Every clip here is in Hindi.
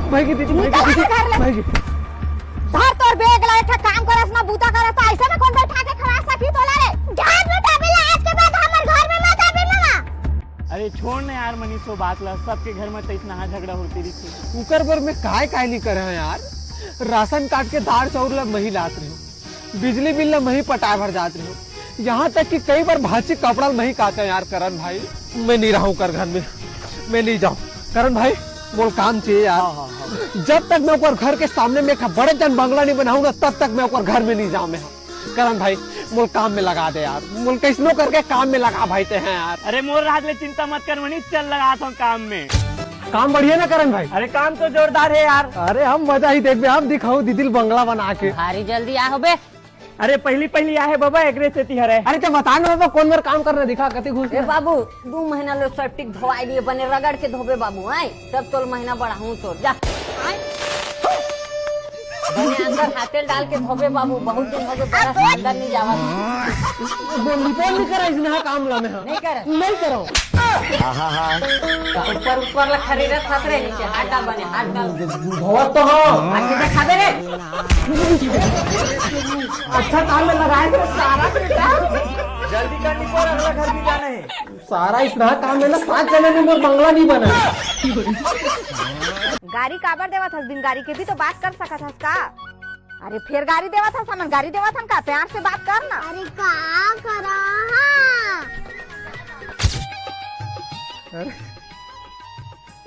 भाई दीदी भाई धर तोर बेग ला एक काम करस ना बूता करस ऐसे में कौन बैठा के खवा सकी तोला रे जान बेटा बेला आज के बाद हमर घर में मत आबे मामा। अरे छोड़ ना यार मनीषो बात ला, सबके घर में तो इतना झगड़ा होती रही। कुकर पर में काय नहीं करे हैं यार। राशन काट के दाल चाउर ला मही लात रही हूँ, बिजली बिल ला मही पटा भर जात रही हूँ, यहाँ तक कि कई बार भाजी कपड़ा मही काटे यार। करण भाई मैं नहीं रहा हूँ कर घर में, मैं नहीं जाऊँ। करण भाई बोल काम चाहिए यार। जब तक मैं ऊपर घर के सामने में बड़े जन बंगला नहीं बनाऊंगा तब तक मैं ऊपर घर में नहीं जाऊँ। मैं करण भाई मोल काम में लगा दे यार, मोल कैसनो करके काम में लगा भाई ते हैं यार। अरे मोर रात में चिंता मत कर मनीष, चल लगा था काम में। काम बढ़िया ना करण भाई? अरे काम तो जोरदार है यार। अरे हम मजा ही देख, हम दिखाऊ दीदी बंगला बना के। भारी जल्दी आ हो बे। अरे पहली आए बाबा एकरे से तिहर है। अरे तो बता ना बाबा कौन बार काम करना दिखा कति घुस। ए बाबू 2 महीना लो सर्टिक धोवाई लिए बने रगड़ के धोबे बाबू आई तब तोल महीना बढ़ाऊं तो जा बने अंदर हाथेल डाल के धोबे बाबू। बहुत दिन हो गए बड़ा से अंदर नहीं जावा। रिपोर्ट नहीं करा इसने काम ला में नहीं कर नहीं करो। ऊपर ला खरीदत खतरे नीचे हाथ डाल बने हाथ डाल बहुत तो हो आके देखा दे रे। अच्छा काम में लगाए थे सारा बेटा। जल्दी करनी पर अगला घर भी जाना है। सारा इतना काम में ना 7 जने में मोर बंगला नहीं बना। गाड़ी काबर देवा था बिन गाड़ी के भी तो बात कर सकत हस का। अरे फिर गाड़ी देवा था सामान गाड़ी देवा था का प्यार से बात कर ना। अरे का करा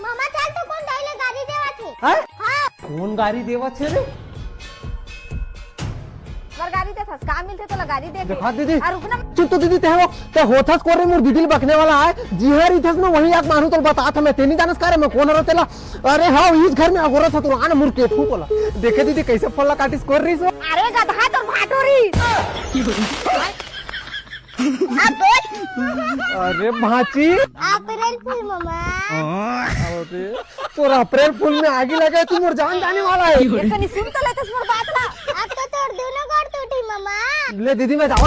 मामा चल तो कौन दाइले गाड़ी देवा थे। हैं? हां कौन गाड़ी देवा छे रे? पर गाड़ी दे था का मिलते तो गाड़ी दे देखा दीदी और रुकना चुप तो दीदी ते होथस कोरे मोर दीदी बकने वाला है जी हर इथस में वही एक मानू तो बता था मैं तेनी जानस करे मैं कौन रहतेला। अरे हां इस घर में अगोरा था तो आने मुर के ठू बोला देखे दीदी कैसे फल्ला काटिस कर रही सो। अरे गधा तो भाटोरी अरे भाची अप्रैल फूल मामा। अरे तो अप्रैल फूल में आगे लगे तू मोर जान जाने वाला है। ये कनी सुन तो लेतस मोर बात ला। अब तो तोड़ दोनों गाड़ टूटी मामा। ले दीदी मैं जाऊं।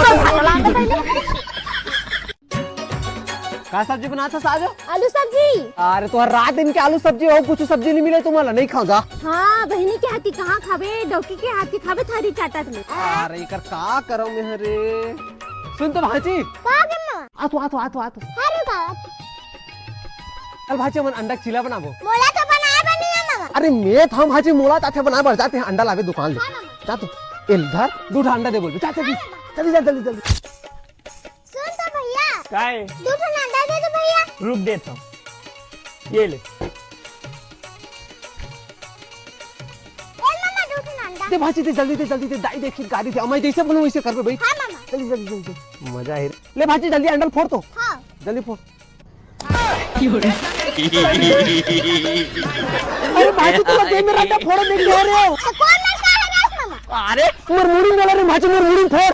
का सब्जी बना था साजो? आलू सब्जी। अरे तो रात दिन के आलू सब्जी हो कुछ सब्जी नहीं मिले तुम्हारा नहीं खाओ जा। हाँ बहनी के हाथी कहाँ खावे डौकी के हाथी खावे थारी चाटत में। अरे कर का करो मैं रे सुन तो भाची का करना आ तो अरे बाप चल भाची मन अंडा चिला बनाबो। मोला तो बनाए बनी है मामा। अरे मैं था भाची मोला ताथे बना बढ़ जाते हैं अंडा लावे दुकान ले जा तू इधर दूध अंडा दे बोल जा जल्दी सुन तो भैया काय दूध अंडा दे दो भैया। रुक देता हूँ ये ले। मामा दूध अंडा दे भाची दे जल्दी दे दाई देखी गाड़ी थी मैं जैसे बोलूं वैसे कर बे भाई। हाँ मामा जल्दी मजा है ले भाची जल्दी अंडा फोड़ तो हाँ जल्दी फोड़। अरे भाची तू दे मेरा अंडा फोड़ देख ले रहे हो तो कौन लड़का है रास मामा। अरे मोर मुड़ी वाला रे भाची मोर मुड़ी फोड़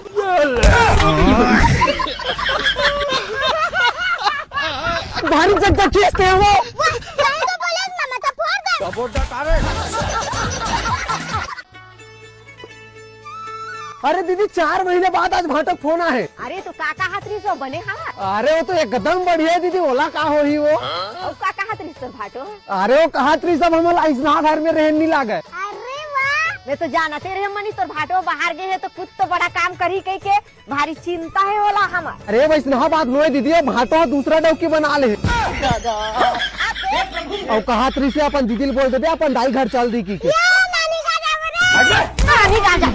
भारी जगह खींचते हैं वो नहीं तो बोले मामा तो फोड़ दे। सपोर्ट कारे। अरे दीदी 4 महीने बाद आज भाटक फोन है। अरे तो काका हाथरी सो बने हाँ। अरे वो तो एकदम बढ़िया दीदी बोला का हो ही वो। और काका हाथरी सो भाटो। अरे वो कहा त्री सब हम ऐसा घर में रहने नहीं लागे। अरे वाह मैं तो जानते रहे मनी तो भाटो बाहर गए है तो कुछ तो बड़ा काम करी कही के भारी चिंता है होला हमार। अरे वैसा बात नो दीदी भाटो दूसरा डौकी बना ले और कहा त्री से अपन दीदी बोल दे अपन दाई घर चल दी की। नानी गाजा